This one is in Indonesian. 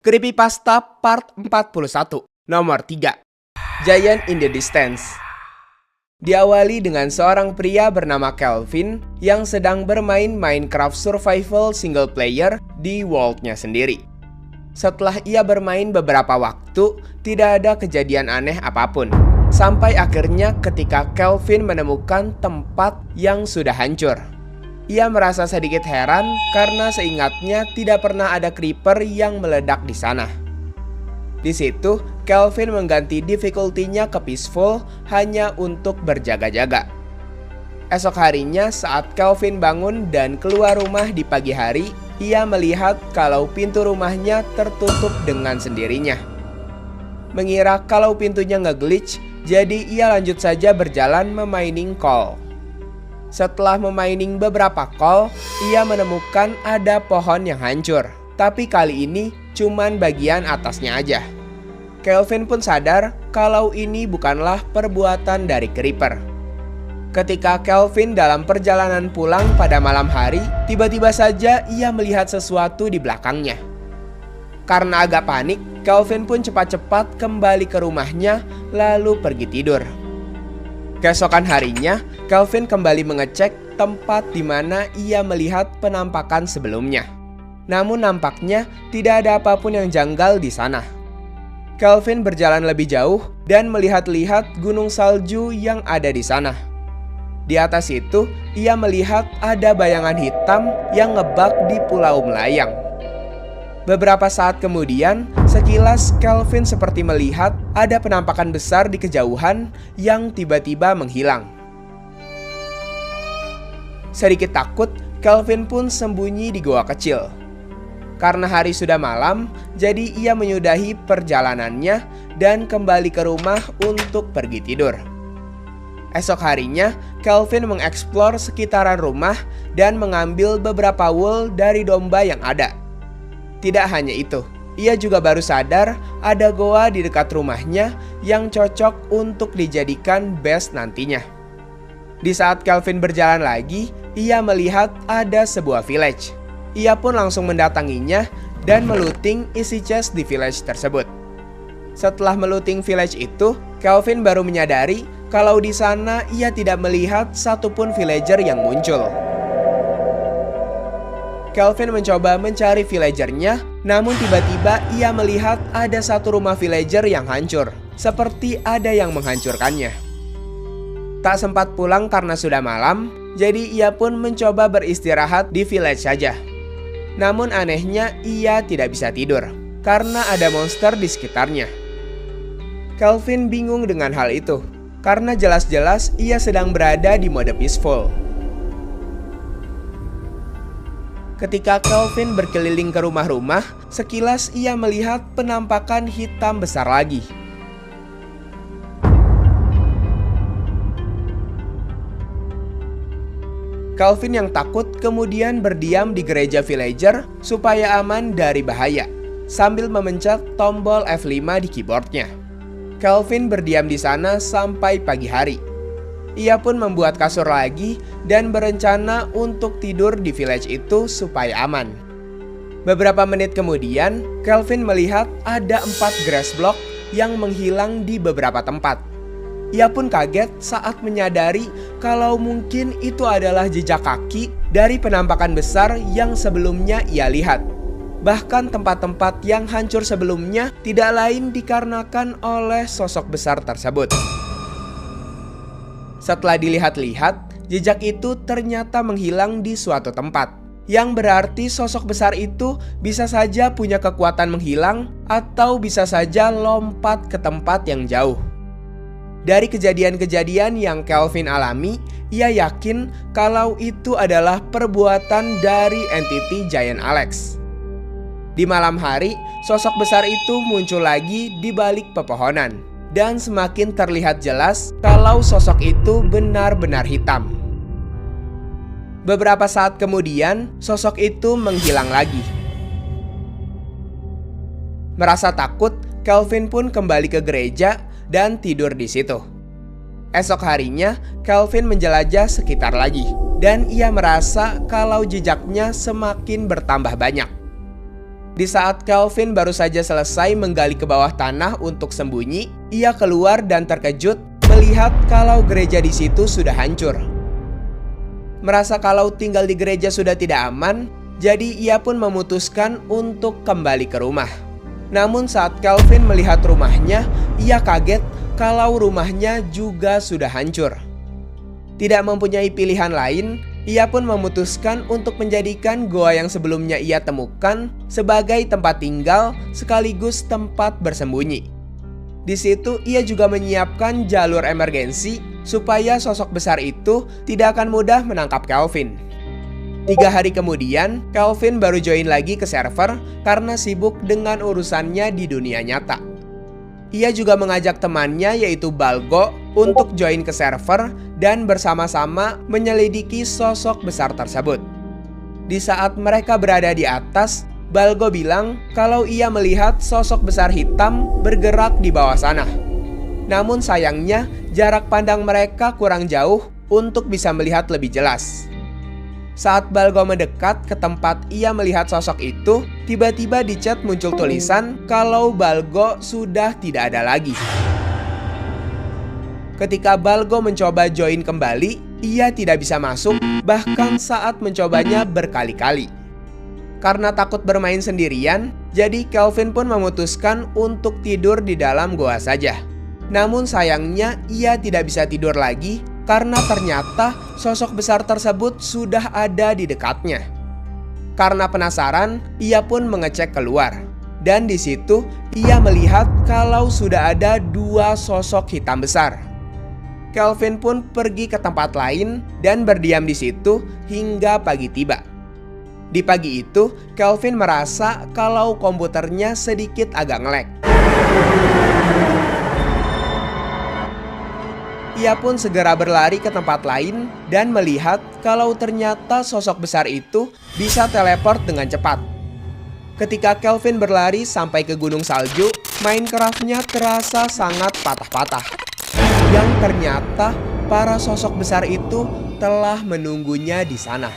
Creepypasta Part 41, Nomor 3, Giant in the Distance. Diawali dengan seorang pria bernama Kelvin yang sedang bermain Minecraft Survival single player di world-nya sendiri. Setelah ia bermain beberapa waktu, tidak ada kejadian aneh apapun. Sampai akhirnya ketika Kelvin menemukan tempat yang sudah hancur. Ia merasa sedikit heran karena seingatnya tidak pernah ada creeper yang meledak di sana. Di situ, Kelvin mengganti difficulty-nya ke peaceful hanya untuk berjaga-jaga. Esok harinya saat Kelvin bangun dan keluar rumah di pagi hari, ia melihat kalau pintu rumahnya tertutup dengan sendirinya. Mengira kalau pintunya nge-glitch, jadi ia lanjut saja berjalan memining coal. Setelah memining beberapa coal, ia menemukan ada pohon yang hancur. Tapi kali ini cuman bagian atasnya aja. Kelvin pun sadar kalau ini bukanlah perbuatan dari creeper. Ketika Kelvin dalam perjalanan pulang pada malam hari, tiba-tiba saja ia melihat sesuatu di belakangnya. Karena agak panik, Kelvin pun cepat-cepat kembali ke rumahnya lalu pergi tidur. Keesokan harinya, Kelvin kembali mengecek tempat di mana ia melihat penampakan sebelumnya. Namun nampaknya tidak ada apapun yang janggal di sana. Kelvin berjalan lebih jauh dan melihat-lihat gunung salju yang ada di sana. Di atas itu, ia melihat ada bayangan hitam yang ngebak di pulau melayang. Beberapa saat kemudian, sekilas Kelvin seperti melihat ada penampakan besar di kejauhan yang tiba-tiba menghilang. Sedikit takut, Kelvin pun sembunyi di goa kecil. Karena hari sudah malam, jadi ia menyudahi perjalanannya dan kembali ke rumah untuk pergi tidur. Esok harinya, Kelvin mengeksplor sekitaran rumah dan mengambil beberapa wool dari domba yang ada. Tidak hanya itu, ia juga baru sadar ada goa di dekat rumahnya yang cocok untuk dijadikan base nantinya. Di saat Kelvin berjalan lagi, ia melihat ada sebuah village. Ia pun langsung mendatanginya dan melooting isi chest di village tersebut. Setelah melooting village itu, Kelvin baru menyadari kalau di sana ia tidak melihat satupun villager yang muncul. Kelvin mencoba mencari villagernya, namun tiba-tiba ia melihat ada satu rumah villager yang hancur, seperti ada yang menghancurkannya. Tak sempat pulang karena sudah malam, jadi ia pun mencoba beristirahat di village saja. Namun anehnya ia tidak bisa tidur, karena ada monster di sekitarnya. Kelvin bingung dengan hal itu, karena jelas-jelas ia sedang berada di mode peaceful. Ketika Kelvin berkeliling ke rumah-rumah, sekilas ia melihat penampakan hitam besar lagi. Kelvin yang takut kemudian berdiam di gereja villager supaya aman dari bahaya, sambil memencet tombol F5 di keyboardnya. Kelvin berdiam di sana sampai pagi hari. Ia pun membuat kasur lagi dan berencana untuk tidur di village itu supaya aman. Beberapa menit kemudian, Kelvin melihat ada 4 grass block yang menghilang di beberapa tempat. Ia pun kaget saat menyadari kalau mungkin itu adalah jejak kaki dari penampakan besar yang sebelumnya ia lihat. Bahkan tempat-tempat yang hancur sebelumnya tidak lain dikarenakan oleh sosok besar tersebut. Setelah dilihat-lihat, jejak itu ternyata menghilang di suatu tempat. Yang berarti sosok besar itu bisa saja punya kekuatan menghilang atau bisa saja lompat ke tempat yang jauh. Dari kejadian-kejadian yang Kelvin alami, ia yakin kalau itu adalah perbuatan dari entity Giant Alex. Di malam hari, sosok besar itu muncul lagi di balik pepohonan. Dan semakin terlihat jelas kalau sosok itu benar-benar hitam. Beberapa saat kemudian, sosok itu menghilang lagi. Merasa takut, Kelvin pun kembali ke gereja dan tidur di situ. Esok harinya, Kelvin menjelajah sekitar lagi, dan ia merasa kalau jejaknya semakin bertambah banyak. Di saat Kelvin baru saja selesai menggali ke bawah tanah untuk sembunyi, ia keluar dan terkejut melihat kalau gereja di situ sudah hancur. Merasa kalau tinggal di gereja sudah tidak aman, jadi ia pun memutuskan untuk kembali ke rumah. Namun saat Kelvin melihat rumahnya, ia kaget kalau rumahnya juga sudah hancur. Tidak mempunyai pilihan lain, ia pun memutuskan untuk menjadikan goa yang sebelumnya ia temukan sebagai tempat tinggal sekaligus tempat bersembunyi. Di situ ia juga menyiapkan jalur emergensi supaya sosok besar itu tidak akan mudah menangkap Kelvin. 3 hari kemudian, Kelvin baru join lagi ke server karena sibuk dengan urusannya di dunia nyata. Ia juga mengajak temannya yaitu Balgo untuk join ke server dan bersama-sama menyelidiki sosok besar tersebut. Di saat mereka berada di atas, Balgo bilang kalau ia melihat sosok besar hitam bergerak di bawah sana. Namun sayangnya jarak pandang mereka kurang jauh untuk bisa melihat lebih jelas. Saat Balgo mendekat ke tempat ia melihat sosok itu, tiba-tiba di chat muncul tulisan kalau Balgo sudah tidak ada lagi. Ketika Balgo mencoba join kembali, ia tidak bisa masuk, bahkan saat mencobanya berkali-kali. Karena takut bermain sendirian, jadi Kelvin pun memutuskan untuk tidur di dalam goa saja. Namun sayangnya ia tidak bisa tidur lagi karena ternyata sosok besar tersebut sudah ada di dekatnya. Karena penasaran, ia pun mengecek keluar. Dan di situ ia melihat kalau sudah ada 2 sosok hitam besar. Kelvin pun pergi ke tempat lain dan berdiam di situ hingga pagi tiba. Di pagi itu, Kelvin merasa kalau komputernya sedikit agak nge-lag. Ia pun segera berlari ke tempat lain dan melihat kalau ternyata sosok besar itu bisa teleport dengan cepat. Ketika Kelvin berlari sampai ke gunung salju, Minecraft-nya terasa sangat patah-patah. Yang ternyata para sosok besar itu telah menunggunya di sana.